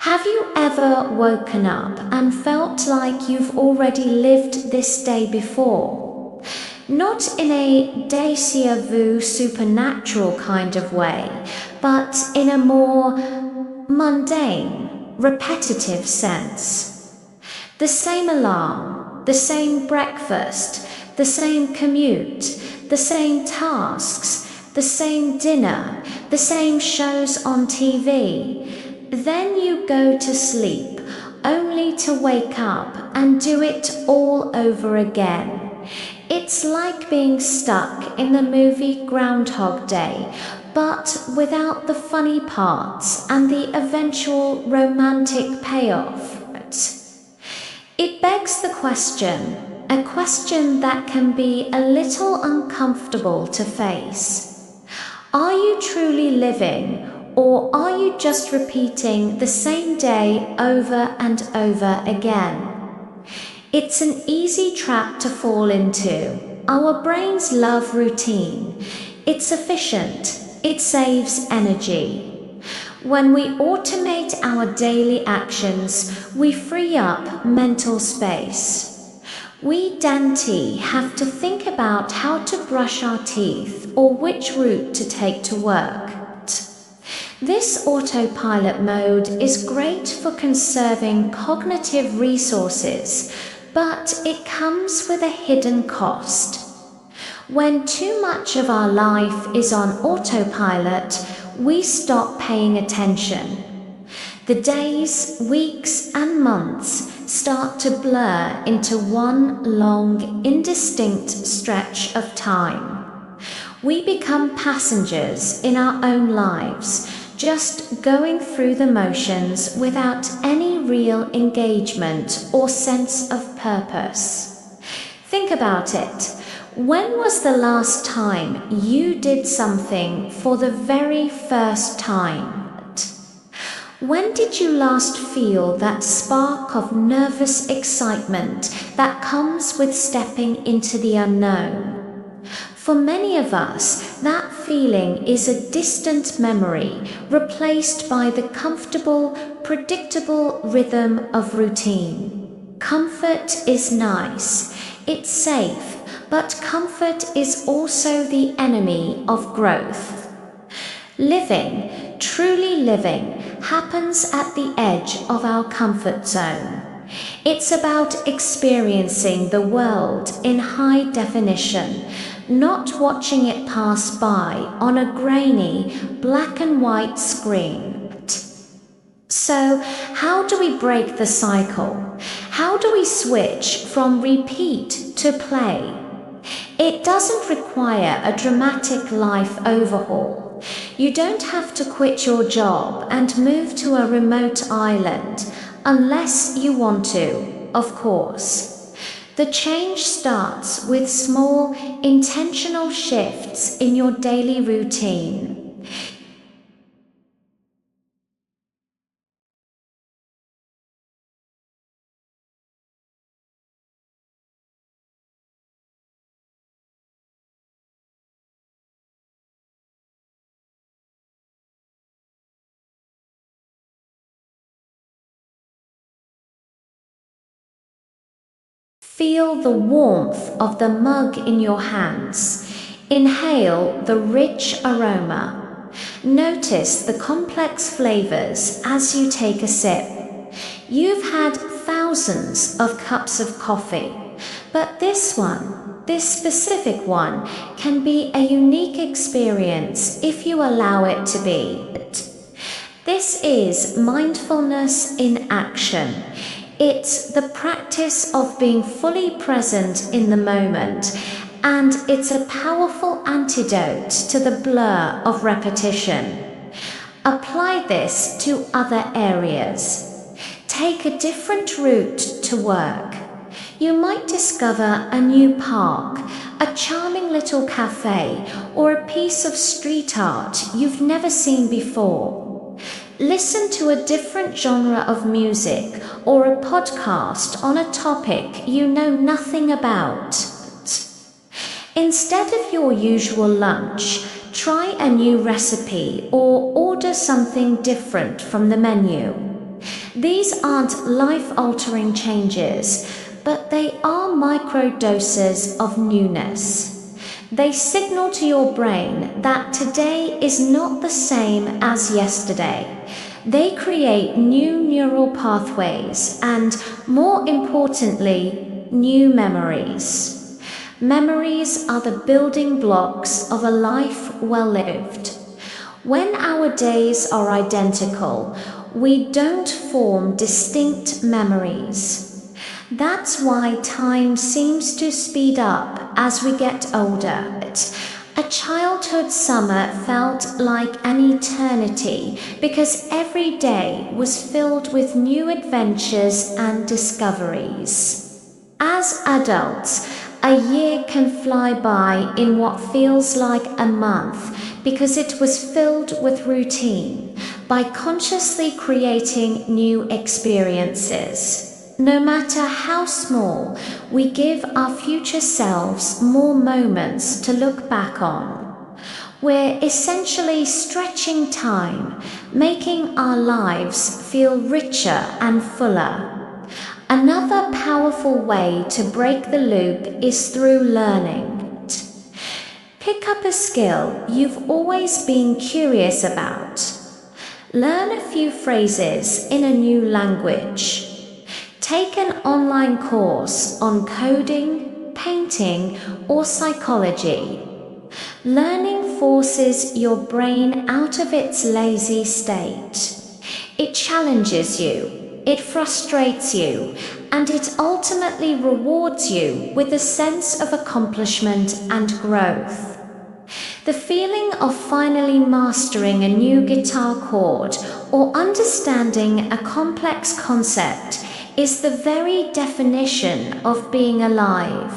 Have you ever woken up and felt like you've already lived this day before? Not in a déjà vu supernatural kind of way, but in a more mundane, repetitive sense. The same alarm, the same breakfast, the same commute, the same tasks, the same dinner, the same shows on TV. Then you go to sleep, only to wake up and do it all over again. It's like being stuck in the movie Groundhog Day, but without the funny parts and the eventual romantic payoff. It begs the question, a question that can be a little uncomfortable to face. Are you truly living, or are you just repeating the same day over and over again? It's an easy trap to fall into. Our brains love routine. It's efficient. It saves energy. When we automate our daily actions, we free up mental space. We dainty have to think about how to brush our teeth or which route to take to work. This autopilot mode is great for conserving cognitive resources, but it comes with a hidden cost. When too much of our life is on autopilot, we stop paying attention. The days, weeks, and months start to blur into one long, indistinct stretch of time. We become passengers in our own lives, just going through the motions without any real engagement or sense of purpose. Think about it. When was the last time you did something for the very first time? When did you last feel that spark of nervous excitement that comes with stepping into the unknown? For many of us, that feeling is a distant memory replaced by the comfortable, predictable rhythm of routine. Comfort is nice, it's safe, but comfort is also the enemy of growth. Living, truly living, happens at the edge of our comfort zone. It's about experiencing the world in high definition, not watching it pass by on a grainy, black and white screen. So, how do we break the cycle? How do we switch from repeat to play? It doesn't require a dramatic life overhaul. You don't have to quit your job and move to a remote island, unless you want to, of course. The change starts with small, intentional shifts in your daily routine. Feel the warmth of the mug in your hands. Inhale the rich aroma. Notice the complex flavors as you take a sip. You've had thousands of cups of coffee, but this specific one, can be a unique experience if you allow it to be. This is mindfulness in action. It's the practice of being fully present in the moment, and it's a powerful antidote to the blur of repetition. Apply this to other areas. Take a different route to work. You might discover a new park, a charming little cafe, or a piece of street art you've never seen before. Listen to a different genre of music or a podcast on a topic you know nothing about. Instead of your usual lunch, try a new recipe or order something different from the menu. These aren't life-altering changes, but they are micro-doses of newness. They signal to your brain that today is not the same as yesterday. They create new neural pathways and, more importantly, new memories. Memories are the building blocks of a life well lived. When our days are identical, we don't form distinct memories. That's why time seems to speed up as we get older. A childhood summer felt like an eternity because every day was filled with new adventures and discoveries. As adults, a year can fly by in what feels like a month because it was filled with routine. By consciously creating new experiences, no matter how small, we give our future selves more moments to look back on. We're essentially stretching time, making our lives feel richer and fuller. Another powerful way to break the loop is through learning. Pick up a skill you've always been curious about. Learn a few phrases in a new language. Take an online course on coding, painting, or psychology. Learning forces your brain out of its lazy state. It challenges you, it frustrates you, and it ultimately rewards you with a sense of accomplishment and growth. The feeling of finally mastering a new guitar chord or understanding a complex concept is the very definition of being alive.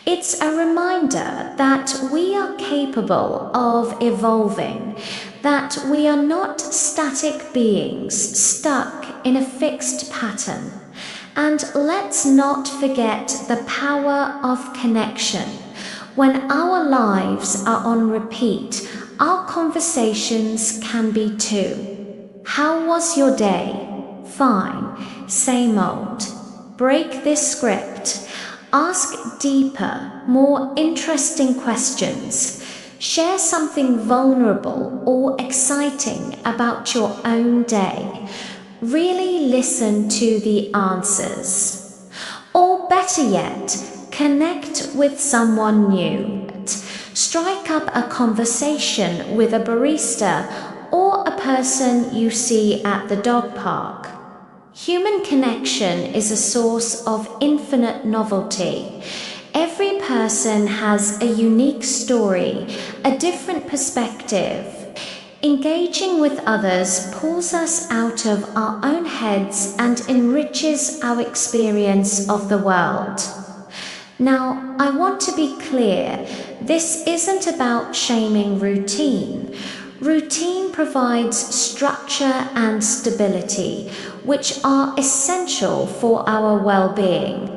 It's a reminder that we are capable of evolving, that we are not static beings stuck in a fixed pattern. And let's not forget the power of connection. When our lives are on repeat, our conversations can be too. How was your day? Fine. Same old. Break this script. Ask deeper, more interesting questions. Share something vulnerable or exciting about your own day. Really listen to the answers. Or better yet, connect with someone new. Strike up a conversation with a barista or a person you see at the dog park. Human connection is a source of infinite novelty. Every person has a unique story, a different perspective. Engaging with others pulls us out of our own heads and enriches our experience of the world. Now, I want to be clear, this isn't about shaming routine. Routine provides structure and stability, which are essential for our well-being.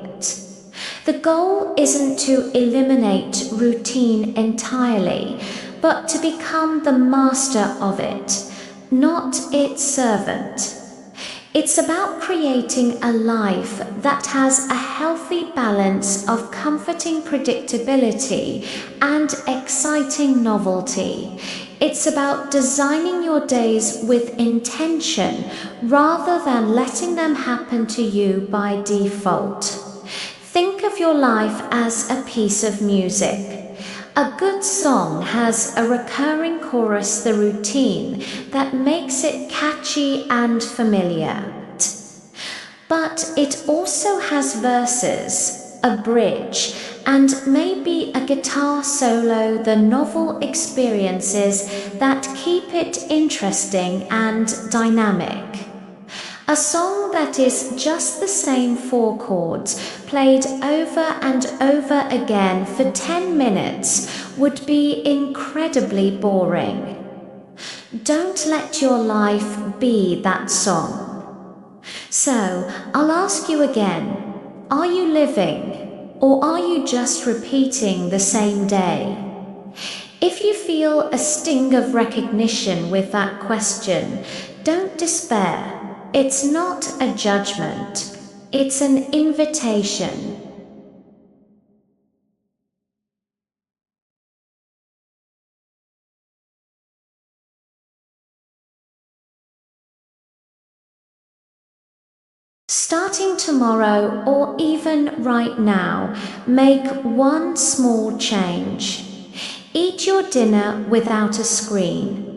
The goal isn't to eliminate routine entirely, but to become the master of it, not its servant. It's about creating a life that has a healthy balance of comforting predictability and exciting novelty. It's about designing your days with intention rather than letting them happen to you by default. Think of your life as a piece of music. A good song has a recurring chorus, the routine, that makes it catchy and familiar. But it also has verses, a bridge, and maybe a guitar solo, the novel experiences that keep it interesting and dynamic. A song that is just the same 4 chords, played over and over again for 10 minutes, would be incredibly boring. Don't let your life be that song. So, I'll ask you again, are you living? Or are you just repeating the same day? If you feel a sting of recognition with that question, don't despair. It's not a judgment, it's an invitation. Starting tomorrow or even right now, make one small change. Eat your dinner without a screen.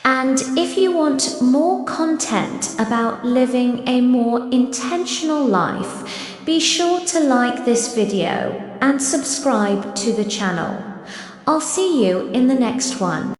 And if you want more content about living a more intentional life, be sure to like this video and subscribe to the channel. I'll see you in the next one.